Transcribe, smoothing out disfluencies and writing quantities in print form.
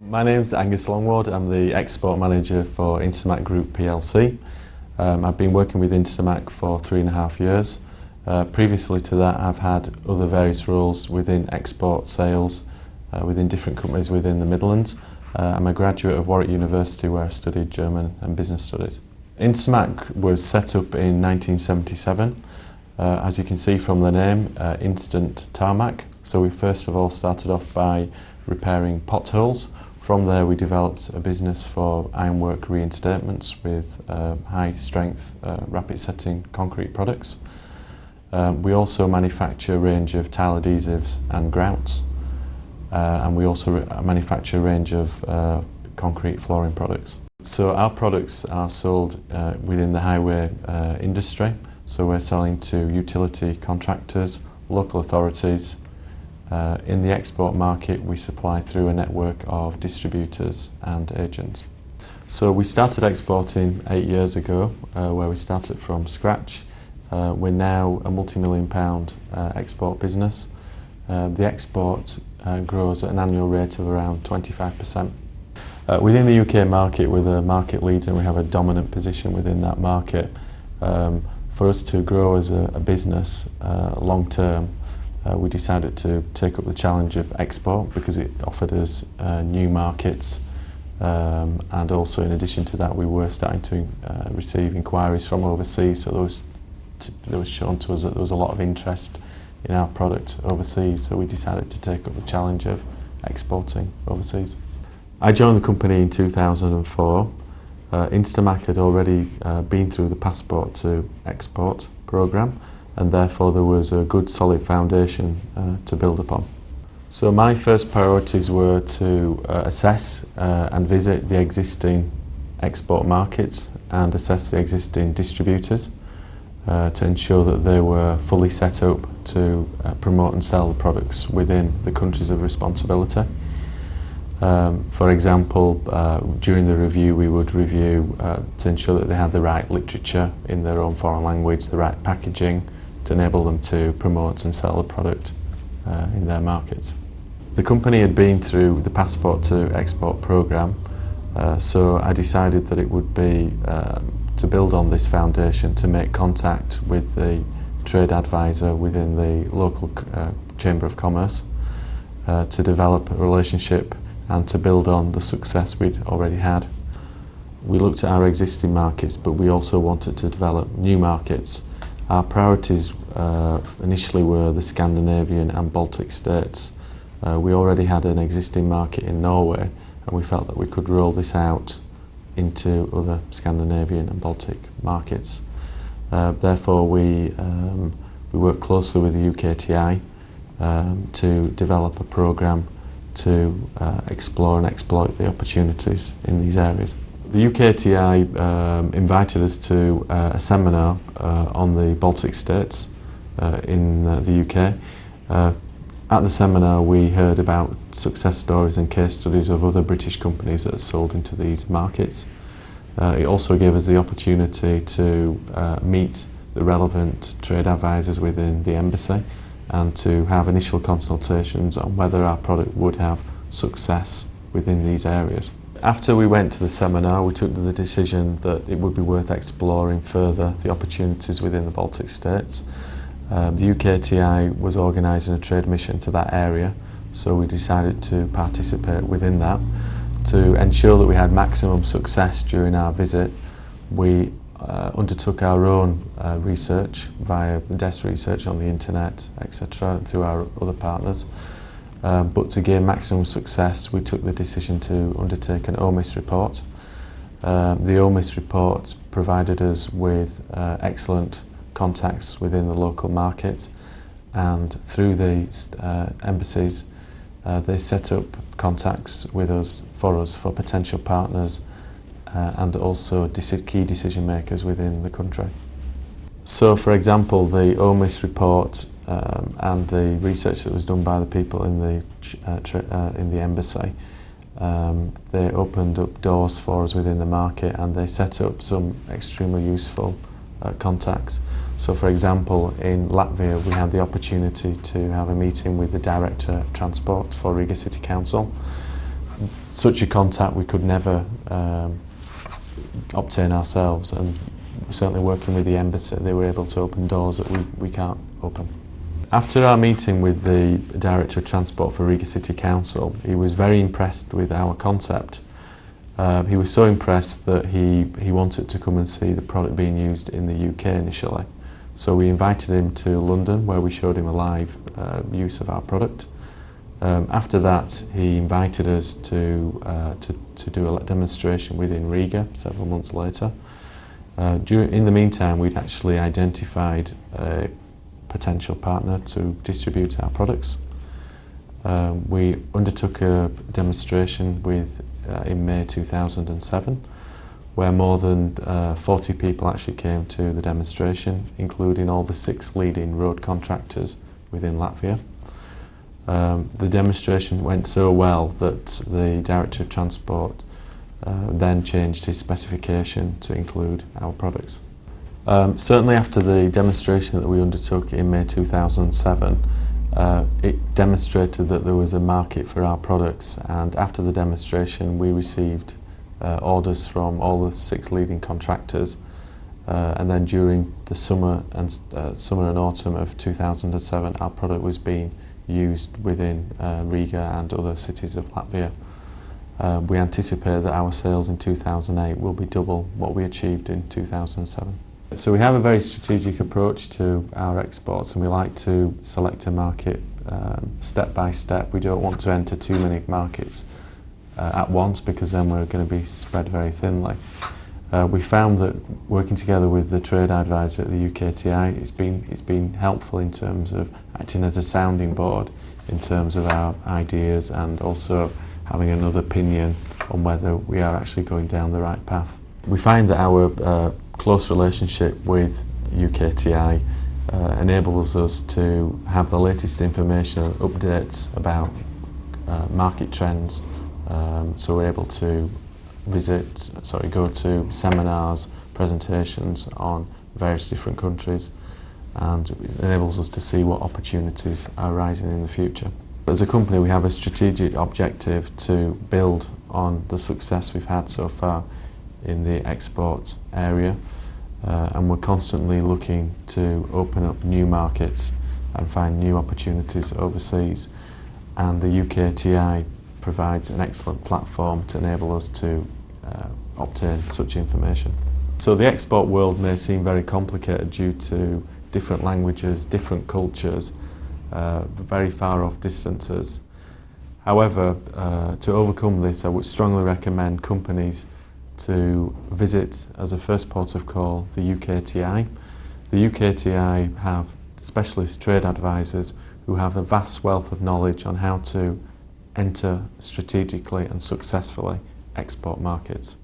My name's Angus Longward. I'm the export manager for Instarmac Group plc. I've been working with Instarmac for 3.5 years. Previously to that, I've had other various roles within export sales within different companies within the Midlands. I'm a graduate of Warwick University, where I studied German and business studies. Instarmac was set up in 1977. As you can see from the name, instant tarmac. So we first of all started off by repairing potholes. From there we developed a business for ironwork reinstatements with high strength, rapid setting concrete products. We also manufacture a range of tile adhesives and grouts, and we also manufacture a range of concrete flooring products. So our products are sold within the highway industry, so we're selling to utility contractors, local authorities. In the export market, we supply through a network of distributors and agents. So we started exporting 8 years ago, where we started from scratch. We're now a multi-million-pound export business. The export grows at an annual rate of around 25%. Within the UK market, we're the market leader and we have a dominant position within that market. For us to grow as a business long term, we decided to take up the challenge of export because it offered us new markets, and also in addition to that we were starting to receive inquiries from overseas, so there was shown to us that there was a lot of interest in our product overseas, so we decided to take up the challenge of exporting overseas. I joined the company in 2004. Instarmac had already been through the passport to export programme, and therefore there was a good solid foundation to build upon. So my first priorities were to assess and visit the existing export markets and assess the existing distributors to ensure that they were fully set up to promote and sell the products within the countries of responsibility. For example, during the review we would review to ensure that they had the right literature in their own foreign language, the right packaging, to enable them to promote and sell the product in their markets. The company had been through the passport to export programme, so I decided that it would be to build on this foundation, to make contact with the trade advisor within the local Chamber of Commerce, to develop a relationship and to build on the success we'd already had. We looked at our existing markets, but we also wanted to develop new markets. Our priorities initially were the Scandinavian and Baltic states. We already had an existing market in Norway, and we felt that we could roll this out into other Scandinavian and Baltic markets. Therefore we worked closely with the UKTI to develop a programme to explore and exploit the opportunities in these areas. The UKTI invited us to a seminar on the Baltic states in the UK. At the seminar we heard about success stories and case studies of other British companies that had sold into these markets. It also gave us the opportunity to meet the relevant trade advisors within the embassy and to have initial consultations on whether our product would have success within these areas. After we went to the seminar, we took the decision that it would be worth exploring further the opportunities within the Baltic states. The UKTI was organising a trade mission to that area, so we decided to participate within that. To ensure that we had maximum success during our visit, we undertook our own research via desk research on the internet, etc., through our other partners. But to gain maximum success, we took the decision to undertake an OMIS report. The OMIS report provided us with excellent contacts within the local market, and through the embassies they set up contacts with us for potential partners and also key decision makers within the country. So for example, the OMIS report and the research that was done by the people in the embassy, they opened up doors for us within the market, and they set up some extremely useful contacts. So for example, in Latvia we had the opportunity to have a meeting with the Director of Transport for Riga City Council. such a contact we could never obtain ourselves, and certainly working with the embassy, they were able to open doors that we can't open. After our meeting with the Director of Transport for Riga City Council, he was very impressed with our concept. He was so impressed that he wanted to come and see the product being used in the UK initially. So we invited him to London, where we showed him a live use of our product. After that, he invited us to do a demonstration within Riga several months later. In the meantime, we'd actually identified a potential partner to distribute our products. We undertook a demonstration in May 2007, where more than 40 people actually came to the demonstration, including all the 6 leading road contractors within Latvia. The demonstration went so well that the Director of Transport then changed his specification to include our products. Certainly after the demonstration that we undertook in May 2007, it demonstrated that there was a market for our products, and after the demonstration we received orders from all the 6 leading contractors, and then during the summer and autumn of 2007 our product was being used within Riga and other cities of Latvia. We anticipate that our sales in 2008 will be double what we achieved in 2007. So we have a very strategic approach to our exports, and we like to select a market step by step. We don't want to enter too many markets at once, because then we're going to be spread very thinly. We found that working together with the trade advisor at the UKTI, it's been helpful in terms of acting as a sounding board in terms of our ideas, and also having another opinion on whether we are actually going down the right path. We find that our close relationship with UKTI enables us to have the latest information and updates about market trends, so we're able to go to seminars, presentations on various different countries, and it enables us to see what opportunities are arising in the future. As a company, we have a strategic objective to build on the success we've had so far in the export area, and we're constantly looking to open up new markets and find new opportunities overseas, and the UKTI provides an excellent platform to enable us to obtain such information. So the export world may seem very complicated due to different languages, different cultures, very far off distances. However, to overcome this, I would strongly recommend companies to visit, as a first port of call, the UKTI. The UKTI have specialist trade advisors who have a vast wealth of knowledge on how to enter strategically and successfully export markets.